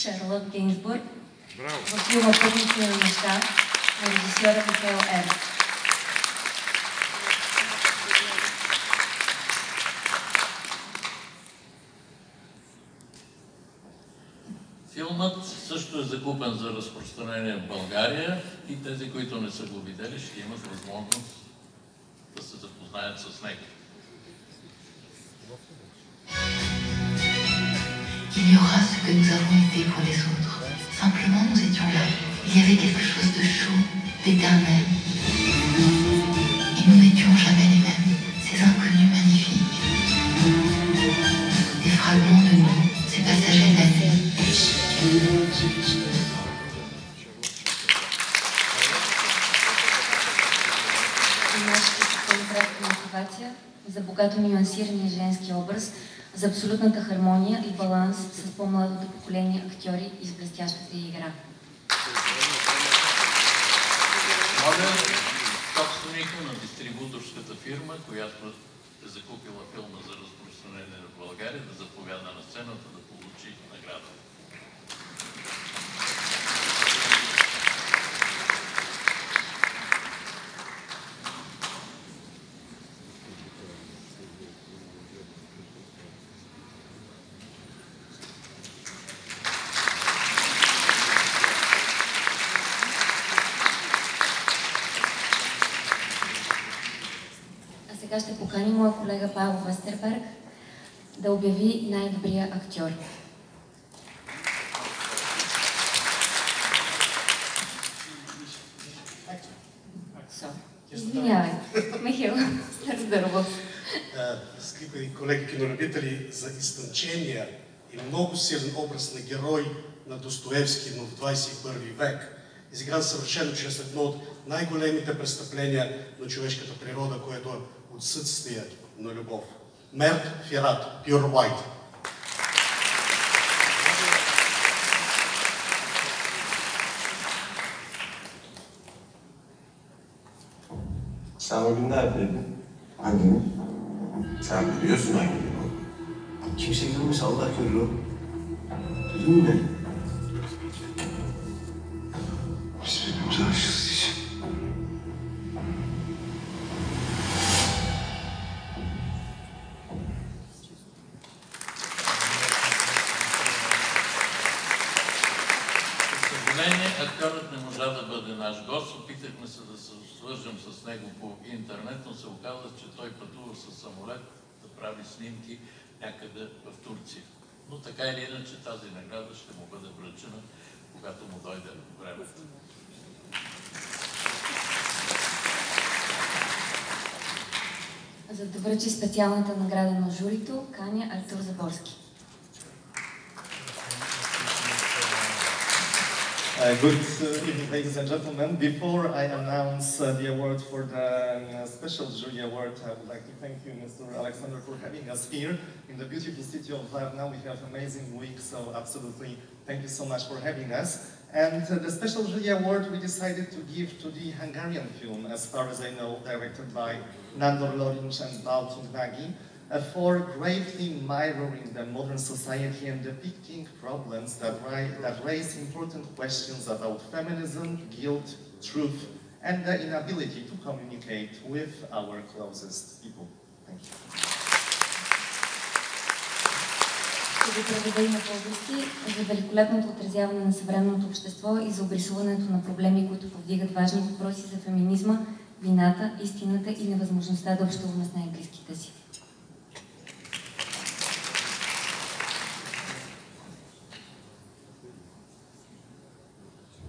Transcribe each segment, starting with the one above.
Шарлот Гейнсбург във филма "Пътници на нощта" на режисьора Михаил Р. Филмът също е закупен за разпространение в България и тези, които не са го видели, ще имат възможност да се запознаят с него. Il y aura ce que nous avons été pour les autres. Simplement, nous étions là. Il y avait quelque chose de chaud, d'éternel. Et nous n'étions jamais les mêmes. Ces inconnus magnifiques. Des fragments de nous, ces passagers de la nuit. Мотивация за богато нюансирания женски образ, за абсолютната хармония и баланс с по-младото поколение актьори и с блестящата игра. Моля собственика на дистрибуторската фирма, която е закупила филма за разпространение в България, да заповяда на сцената да получи награда. Сега ще покани моя колега Павел Вестерберг да обяви най-добрия актьор. Извинявай, Михаил Старозаров. Скъпи колеги кинолюбители, за изтънчения и много силен образ на герой на Достоевски, но в 21 век, изигран съвършено чрез едно от най-големите престъпления на човешката природа, което е отсъствие на любов. Мерк Фират, Pure White. Sen o günler dedin. Hangi gün? Sen biliyorsun hangi gün o. Kimse görmüş, Allah görür o. Duydun mu beni? Biz birbirimize aşığız diyeceğim. Актьорът не можа да бъде наш гост. Опитахме се да се свържем с него по интернет, но се оказа, че той пътува с самолет да прави снимки някъде в Турция. Но така или иначе тази награда ще му бъде връчена, когато му дойде времето. За да връчи специалната награда на журито, каня Артур Заборски. Good evening, ladies and gentlemen. Before I announce the award for the special jury award, I would like to thank you, Mr. Alexander, for having us here in the beautiful city of Varna. We have an amazing week, so absolutely thank you so much for having us. And the special jury award we decided to give to the Hungarian film, as far as I know, directed by Nandor Lorincz and Baltung Nagy, for gravely mirroring the modern society and depicting problems that raise important questions about feminism, guilt, truth, and the inability to communicate with our closest people. Thank you. Ще ви преведа и на български за великолепното отразяване на съвременното общество и за обрисуването на проблеми, които повдигат важни въпроси за феминизма, вината, истината и невъзможността да общуваме с най-близките си.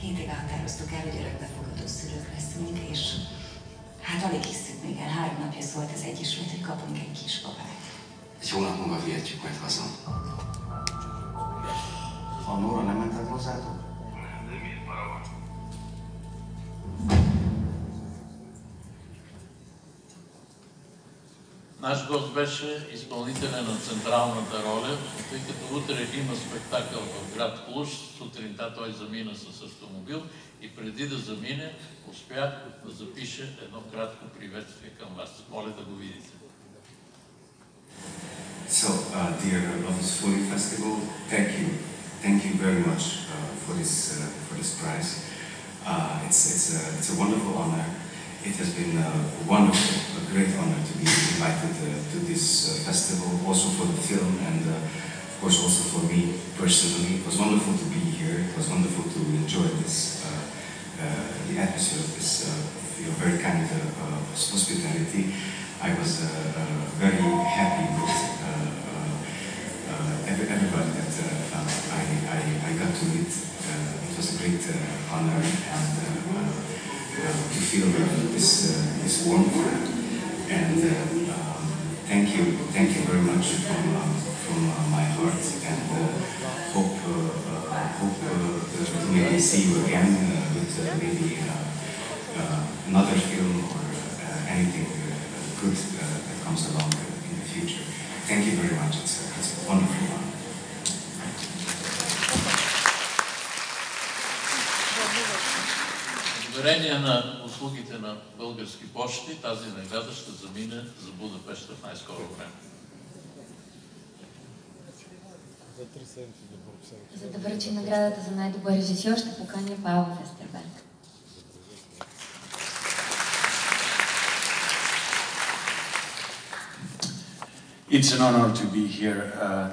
Hétig határoztuk el, hogy örökbefogadó szülők leszünk, és hát alig hiszük még el. 3 napja szólt az Egyesület, hogy kapunk egy kisbabát. Egy hónap múlva vihetjük majd haza. A Nóra nem mentett hozzátok? De miért paravan? Наш гост беше изпълнителя на централната роля, тъй като утре има спектакъл в град Клуж. Сутринта той замина с автомобил и преди да замине успях да запиша едно кратко приветствие към вас. Моля да го видите. So, dear Lotus Fully Festival, thank you thank you very much for this prize. It's a wonderful honor. It has been a great honor to be invited to this festival, also for the film and of course also for me personally. It was wonderful to be here. It was wonderful to enjoy this, the atmosphere of this your very kind hospitality. I was very happy with everybody that I got to meet. It was a great honor and to feel this warmth. And thank you very much from my heart. And hope to maybe see you again with maybe another film or anything good that comes along in the future. Thank you very much. It's a wonderful one. Благодарение на услугите на Български пощи, тази награда ще замине за Будапеща в най-скоро време. За да връчи наградата за най-добър режисьор, ще поканя Павел Вестерберг. It's an honor to be here.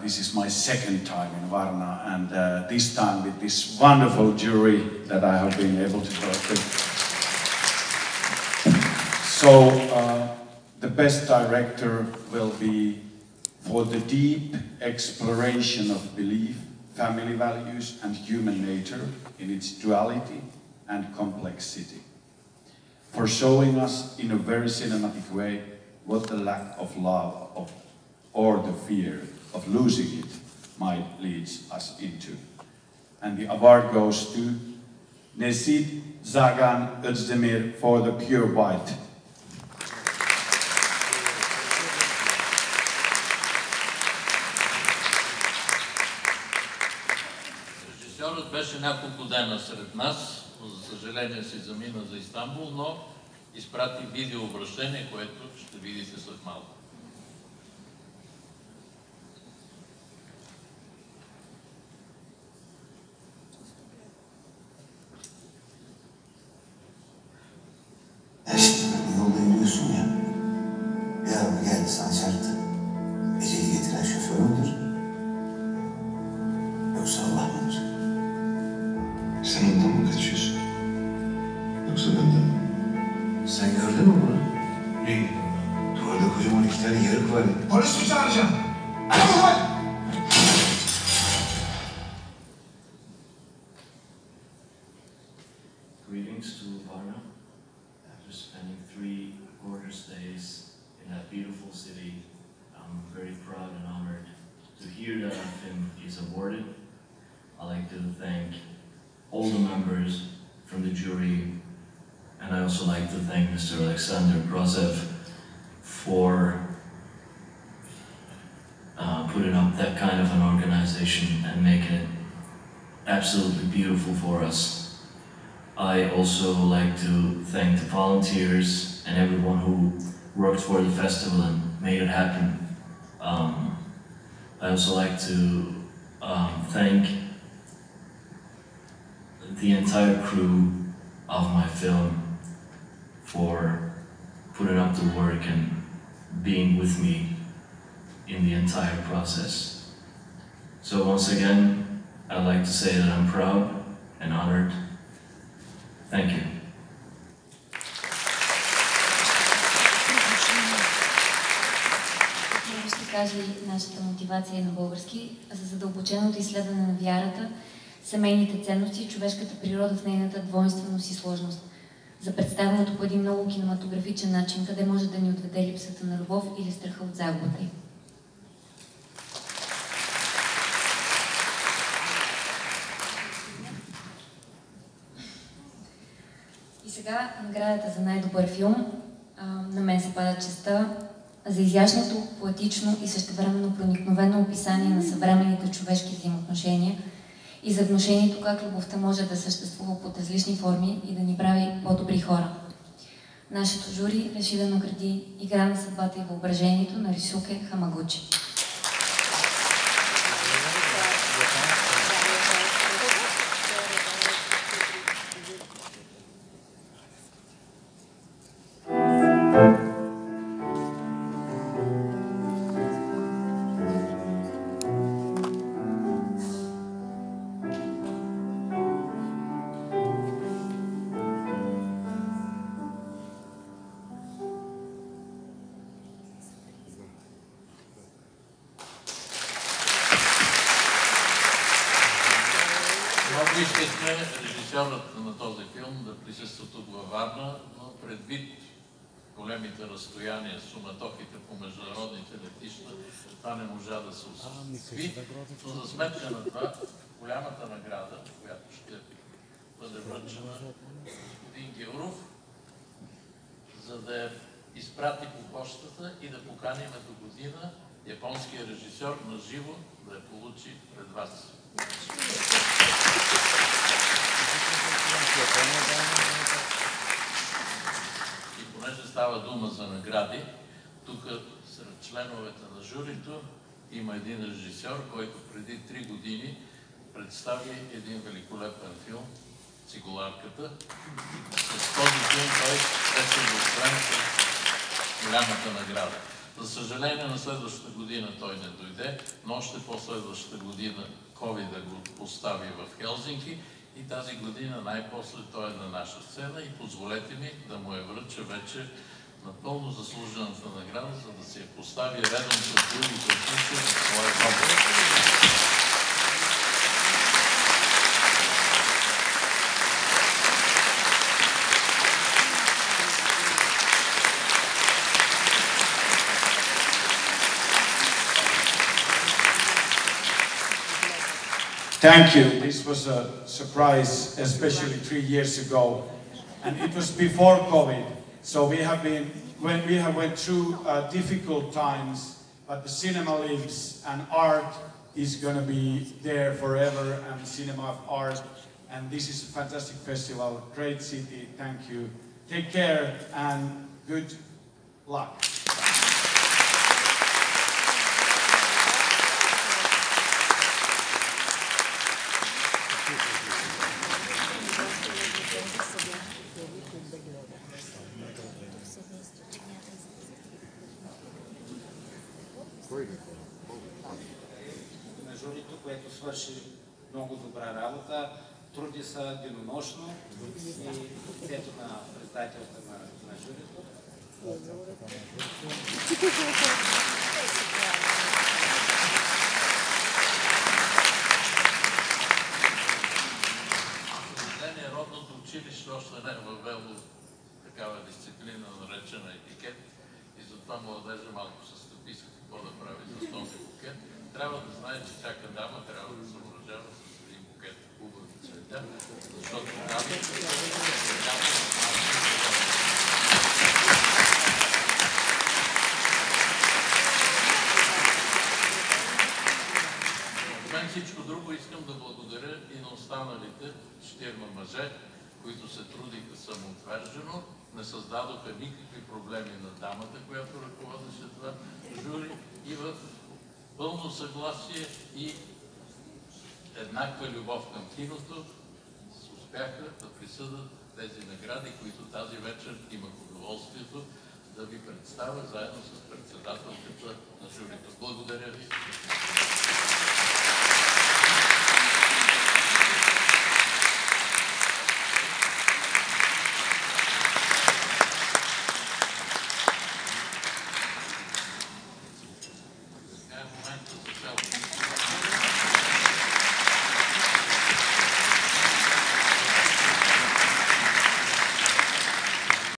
This is my second time in Varna, and this time with this wonderful jury that I have been able to work with. So, the best director will be for the deep exploration of belief, family values, and human nature in its duality and complexity. For showing us in a very cinematic way what the lack of love or the fear of losing it might lead us into. And the award goes to Nesid Zagan Özdemir for The Pure White. Режисьорът беше няколко дена сред нас, но за съжаление си замина за Истанбул, но изпрати видеообращение, което ще видите след малко. Yolda yürüyorsun ya, bir araba geldi sana çarptı. Ece'yi getiren şoför müdür? Yoksa Allah mıdır? Sen ondan mı kaçıyorsun? Yoksa benden mi? Sen gördün mü bunu? Neyi? Duvarda kocaman 2 tane yarık var. Polis mi çağıracağım? Greetings to Varna. After spending 3 gorgeous days in that beautiful city, I'm very proud and honored to hear that our film is awarded. I'd like to thank all the members from the jury, and I also like to thank Mr. Alexander Grozev for putting up that kind of an organization and making it absolutely beautiful for us. I also like to thank the volunteers and everyone who worked for the festival and made it happen. I also like to thank the entire crew of my film for putting up the work and being with me in the entire process. So once again, I'd like to say that I'm proud and honored. Thank you. Ще кажа и нашата мотивация на български за задълбоченото изследване на вярата, семейните ценности и човешката природа в нейната двойственост и сложност. За представянето по един много кинематографичен начин, къде може да ни отведе липсата на любов или страха от загубата й. И сега наградата за най-добър филм. На мен се пада честта за изящното, поетично и същевременно проникновено описание на съвременните човешки взаимоотношения и за внушението как любовта може да съществува под различни форми и да ни прави по-добри хора. Нашето жури реши да награди Игра на съдбата и въображението на Рисуке Хамагучи. Поискахме режисьорът на този филм да присъства тук във Варна, но предвид големите разстояния, суматохите по международните летища, това не можа да се осъществи. Но за сметка на това, голямата награда, която ще бъде връчена господин Гяуров, за да я изпрати по почтата и да поканим до година японския режисьор на живо да я получи пред вас. И понеже става дума за награди, тук сред членовете на журито има един режисьор, който преди 3 години представи един великолепен филм "Цигуларката". С този филм той беше удостоен с голямата награда. За съжаление, на следващата година той не дойде, но още по-следващата година COVID го постави в Хелзинки и тази година най-после той е на наша сцена и позволете ми да му я връча вече напълно заслужената награда, за да се я постави редом с другите артисти в своя дом. Thank you. This was a surprise, especially 3 years ago, and it was before COVID. So we have went through difficult times, but the cinema lives, and art is going to be there forever, and cinema of art. And this is a fantastic festival, great city. Thank you. Take care and good luck. На журито, което свърши много добра работа, труди се денонощно и ето на представителите на журито. Родното училище още не е въвело такава дисциплина, наречена етикет, и затова младежа малко се стъписка какво да прави с този букет. Трябва да знае, че всяка дама трябва да се въоръжава с един букет хубави цветя, защото дами освен всичко друго, искам да благодаря и на останалите 4 мъже, които се трудиха самоотвержено, не създадоха никакви проблеми на дамата, която ръководеше това жури, и в пълно съгласие и еднаква любов към киното успяха да присъдат тези награди, които тази вечер имах удоволствието да ви представя заедно с председателката на журито. Благодаря ви.